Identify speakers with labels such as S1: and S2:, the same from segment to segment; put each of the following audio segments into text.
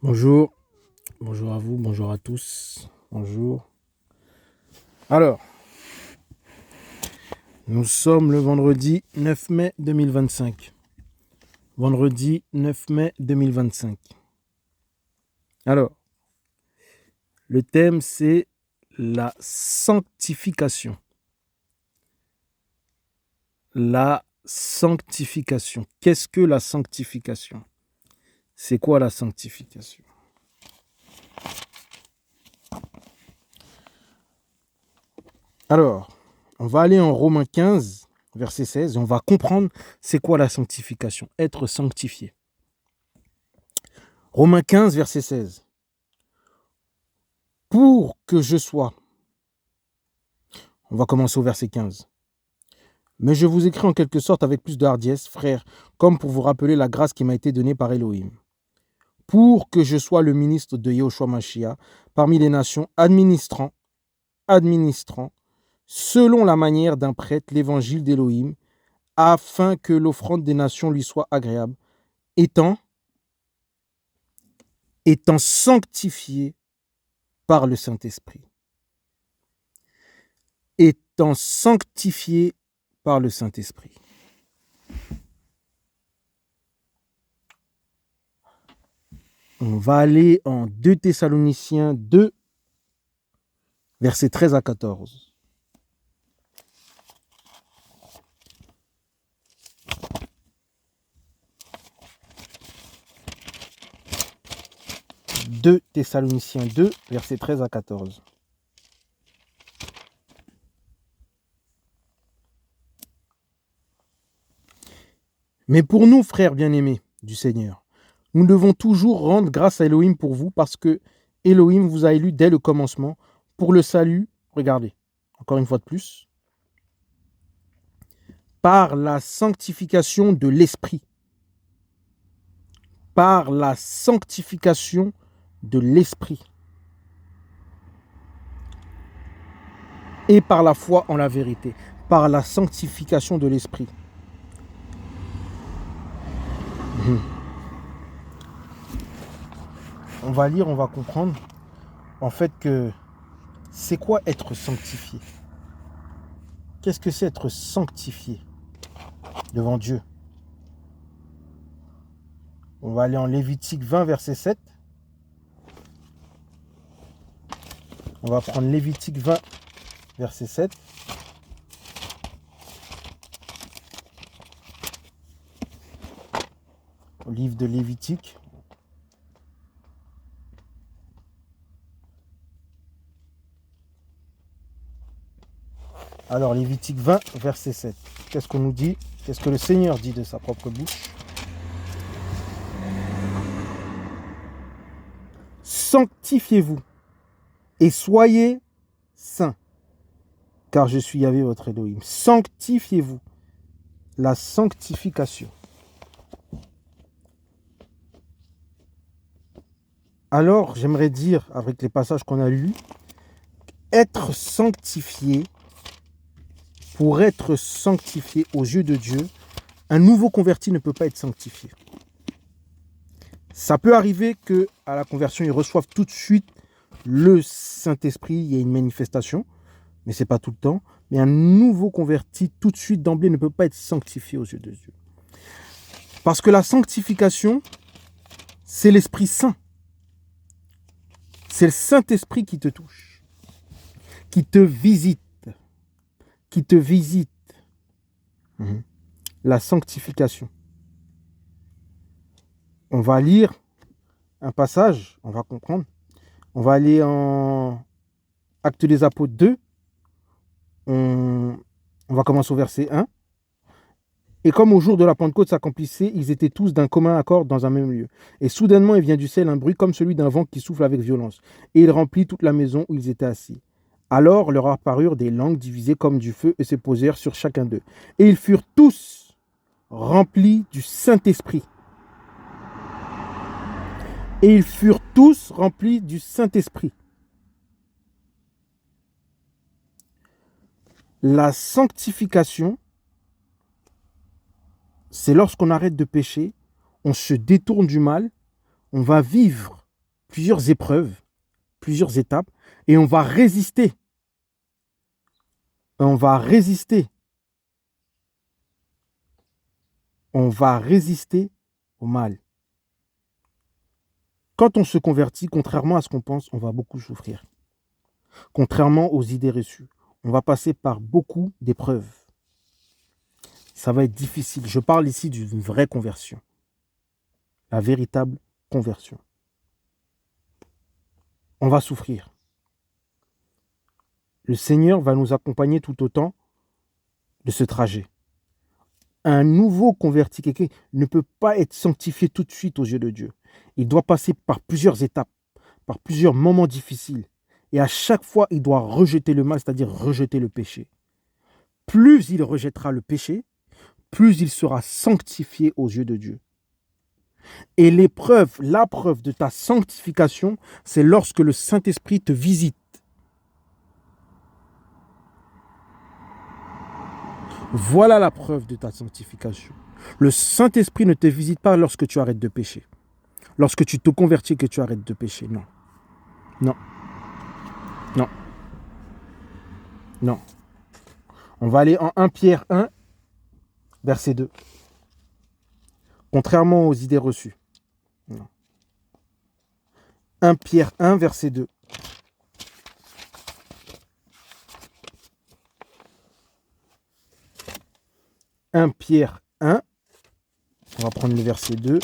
S1: Bonjour, bonjour à vous, bonjour à tous, bonjour. Alors, nous sommes le vendredi 9 mai 2025. Vendredi 9 mai 2025. Alors, le thème c'est la sanctification. La sanctification. Qu'est-ce que la sanctification? C'est quoi la sanctification? Alors, on va aller en Romains 15, verset 16, et on va comprendre c'est quoi la sanctification, être sanctifié. Romains 15, verset 16. Pour que je sois. On va commencer au verset 15. Mais je vous écris en quelque sorte avec plus de hardiesse, frères, comme pour vous rappeler la grâce qui m'a été donnée par Elohim. Pour que je sois le ministre de Yahushua Mashiach parmi les nations, administrant, selon la manière d'un prêtre, l'évangile d'Elohim, afin que l'offrande des nations lui soit agréable, étant sanctifié par le Saint-Esprit. Étant sanctifié par le Saint-Esprit. On va aller en 2 Thessaloniciens 2, versets 13 à 14. « 2 Thessaloniciens 2, versets 13 à 14. Mais pour nous, frères bien-aimés du Seigneur, nous devons toujours rendre grâce à Elohim pour vous, parce que Elohim vous a élus dès le commencement pour le salut, regardez, encore une fois de plus, par la sanctification de l'Esprit. Par la sanctification de l'Esprit. Et par la foi en la vérité. Par la sanctification de l'Esprit. On va lire, on va comprendre en fait que c'est quoi être sanctifié? Qu'est-ce que c'est être sanctifié devant Dieu? On va aller en Lévitique 20, verset 7. On va prendre Lévitique 20, verset 7. Au livre de Lévitique. Alors, Lévitique 20, verset 7. Qu'est-ce qu'on nous dit? Qu'est-ce que le Seigneur dit de sa propre bouche? Sanctifiez-vous et soyez saints, car je suis Yahvé votre Elohim. Sanctifiez-vous. La sanctification. Alors, j'aimerais dire, avec les passages qu'on a lus, être sanctifié, pour être sanctifié aux yeux de Dieu, un nouveau converti ne peut pas être sanctifié. Ça peut arriver qu'à la conversion, ils reçoivent tout de suite le Saint-Esprit, il y a une manifestation, mais ce n'est pas tout le temps. Mais un nouveau converti, tout de suite d'emblée, ne peut pas être sanctifié aux yeux de Dieu. Parce que la sanctification, c'est l'Esprit Saint. C'est le Saint-Esprit qui te touche, qui te visite, La sanctification. On va lire un passage, on va comprendre. On va aller en Actes des Apôtres 2. On va commencer au verset 1. Et comme au jour de la Pentecôte s'accomplissait, ils étaient tous d'un commun accord dans un même lieu. Et soudainement, il vient du ciel un bruit comme celui d'un vent qui souffle avec violence. Et il remplit toute la maison où ils étaient assis. Alors leur apparurent des langues divisées comme du feu et se posèrent sur chacun d'eux. Et ils furent tous remplis du Saint-Esprit. Et ils furent tous remplis du Saint-Esprit. La sanctification, c'est lorsqu'on arrête de pécher, on se détourne du mal, on va vivre plusieurs épreuves, plusieurs étapes, et on va résister. On va résister. On va résister au mal. Quand on se convertit, contrairement à ce qu'on pense, on va beaucoup souffrir. Contrairement aux idées reçues, on va passer par beaucoup d'épreuves. Ça va être difficile. Je parle ici d'une vraie conversion. La véritable conversion. On va souffrir. Le Seigneur va nous accompagner tout autant de ce trajet. Un nouveau converti, quelqu'un ne peut pas être sanctifié tout de suite aux yeux de Dieu. Il doit passer par plusieurs étapes, par plusieurs moments difficiles. Et à chaque fois, il doit rejeter le mal, c'est-à-dire rejeter le péché. Plus il rejettera le péché, plus il sera sanctifié aux yeux de Dieu. Et l'épreuve, la preuve de ta sanctification, c'est lorsque le Saint-Esprit te visite. Voilà la preuve de ta sanctification. Le Saint-Esprit ne te visite pas lorsque tu arrêtes de pécher. Lorsque tu te convertis, que tu arrêtes de pécher. Non. Non. Non. Non. On va aller en 1 Pierre 1, verset 2. Contrairement aux idées reçues. Non. 1 Pierre 1, verset 2. « 1 Pierre 1, on va prendre le verset 2.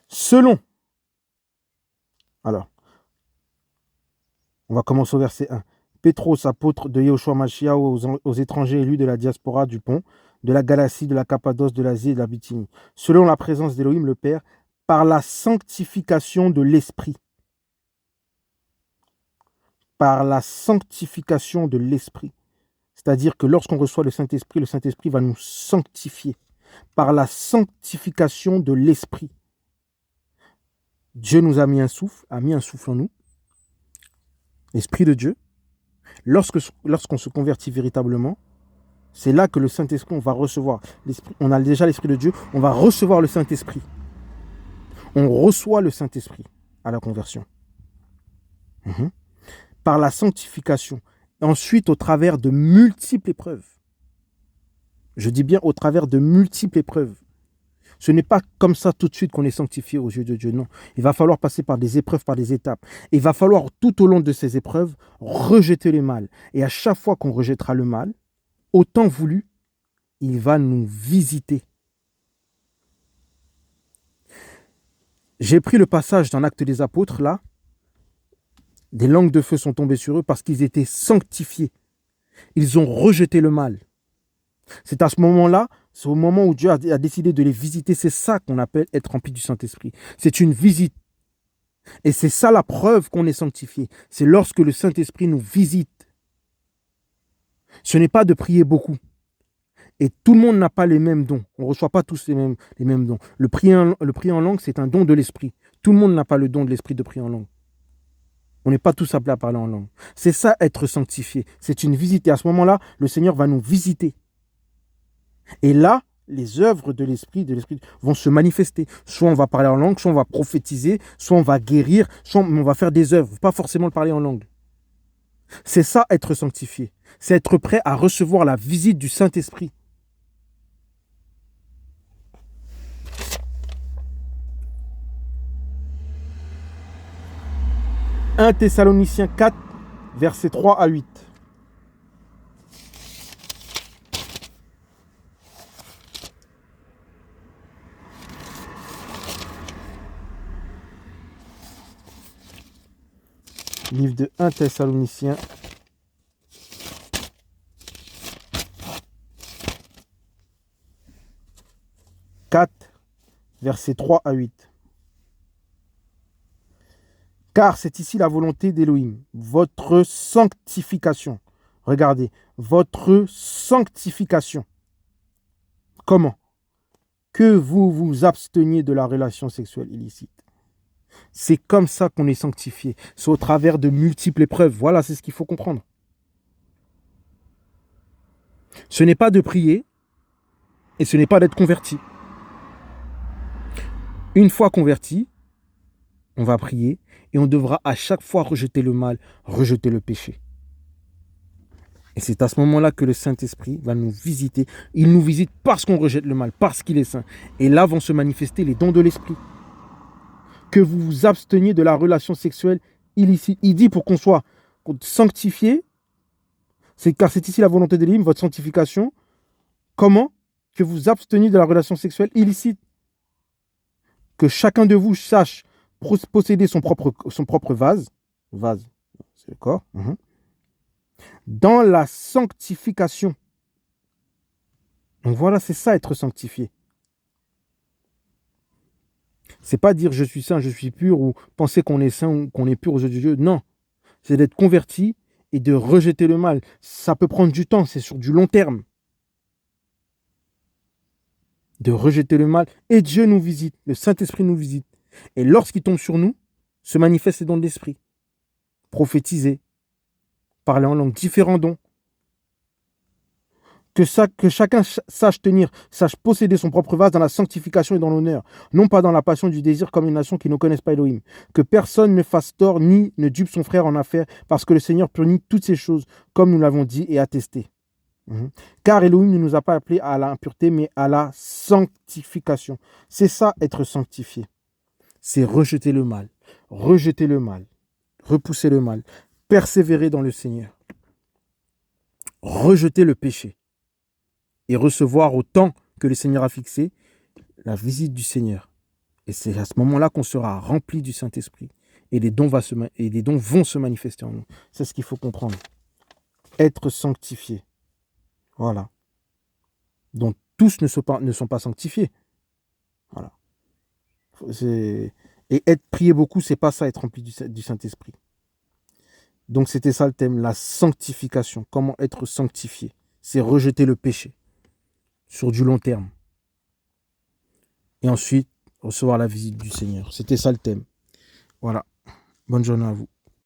S1: Selon, alors, on va commencer au verset 1. Pétros, apôtre de Yahushua Mashiach aux étrangers élus de la diaspora du Pont, de la Galatie, de la Cappadoce, de l'Asie et de la Bithynie, selon la présence d'Élohim le Père, par la sanctification de l'Esprit. Par la sanctification de l'Esprit. C'est-à-dire que lorsqu'on reçoit le Saint-Esprit va nous sanctifier. Par la sanctification de l'Esprit. Dieu nous a mis un souffle en nous. L'Esprit de Dieu. Lorsqu'on se convertit véritablement, c'est là que le Saint-Esprit, on va recevoir. On a déjà l'Esprit de Dieu, on va recevoir le Saint-Esprit. On reçoit le Saint-Esprit à la conversion. Par la sanctification. Ensuite, au travers de multiples épreuves. Je dis bien au travers de multiples épreuves. Ce n'est pas comme ça tout de suite qu'on est sanctifié aux yeux de Dieu, non. Il va falloir passer par des épreuves, par des étapes. Et il va falloir tout au long de ces épreuves rejeter le mal. Et à chaque fois qu'on rejettera le mal, autant voulu, il va nous visiter. J'ai pris le passage dans l'Acte des Apôtres, là. Des langues de feu sont tombées sur eux parce qu'ils étaient sanctifiés. Ils ont rejeté le mal. C'est à ce moment-là, c'est au moment où Dieu a décidé de les visiter. C'est ça qu'on appelle être rempli du Saint-Esprit. C'est une visite. Et c'est ça la preuve qu'on est sanctifié. C'est lorsque le Saint-Esprit nous visite. Ce n'est pas de prier beaucoup. Et tout le monde n'a pas les mêmes dons. On ne reçoit pas tous les mêmes dons. Le prier en langue, c'est un don de l'Esprit. Tout le monde n'a pas le don de l'Esprit de prier en langue. On n'est pas tous appelés à parler en langue. C'est ça, être sanctifié. C'est une visite. Et à ce moment-là, le Seigneur va nous visiter. Et là, les œuvres de l'Esprit vont se manifester. Soit on va parler en langue, soit on va prophétiser, soit on va guérir, soit on va faire des œuvres. Pas forcément parler en langue. C'est ça, être sanctifié. C'est être prêt à recevoir la visite du Saint-Esprit. « 1 Thessaloniciens 4, versets 3 à 8. Livre de 1 Thessaloniciens. « 4, versets 3 à 8. Car c'est ici la volonté d'Élohim, votre sanctification. Regardez, votre sanctification. Comment? Que vous vous absteniez de la relation sexuelle illicite. C'est comme ça qu'on est sanctifié. C'est au travers de multiples épreuves. Voilà, c'est ce qu'il faut comprendre. Ce n'est pas de prier et ce n'est pas d'être converti. Une fois converti, on va prier et on devra à chaque fois rejeter le mal, rejeter le péché. Et c'est à ce moment-là que le Saint-Esprit va nous visiter. Il nous visite parce qu'on rejette le mal, parce qu'il est saint. Et là vont se manifester les dons de l'Esprit. Que vous vous absteniez de la relation sexuelle illicite. Il dit pour qu'on soit sanctifié, car c'est ici la volonté de l'Église, votre sanctification. Comment? Que vous absteniez de la relation sexuelle illicite. Que chacun de vous sache posséder son propre vase. Vase, c'est le corps. Dans la sanctification. Donc voilà, c'est ça être sanctifié. C'est pas dire je suis saint, je suis pur, ou penser qu'on est saint ou qu'on est pur aux yeux de Dieu. Non, c'est d'être converti et de rejeter le mal. Ça peut prendre du temps, c'est sur du long terme. De rejeter le mal. Et Dieu nous visite, le Saint-Esprit nous visite. Et lorsqu'il tombe sur nous, se manifestent les dons de l'Esprit. Prophétiser, parler en langue, différents dons. Que chacun sache posséder son propre vase dans la sanctification et dans l'honneur, non pas dans la passion du désir comme une nation qui ne connaissent pas Elohim. Que personne ne fasse tort ni ne dupe son frère en affaires, parce que le Seigneur punit toutes ces choses, comme nous l'avons dit et attesté. Car Elohim ne nous a pas appelés à l'impureté, mais à la sanctification. C'est ça, être sanctifié. C'est rejeter le mal, repousser le mal, persévérer dans le Seigneur, rejeter le péché et recevoir au temps que le Seigneur a fixé la visite du Seigneur. Et c'est à ce moment-là qu'on sera rempli du Saint-Esprit et les dons vont se manifester en nous. C'est ce qu'il faut comprendre. Être sanctifié. Voilà. Donc tous ne sont pas sanctifiés. Voilà. Et être prié beaucoup, c'est pas ça, être rempli du Saint-Esprit. Donc c'était ça le thème, la sanctification. Comment être sanctifié? C'est rejeter le péché sur du long terme. Et ensuite, recevoir la visite du Seigneur. C'était ça le thème. Voilà. Bonne journée à vous.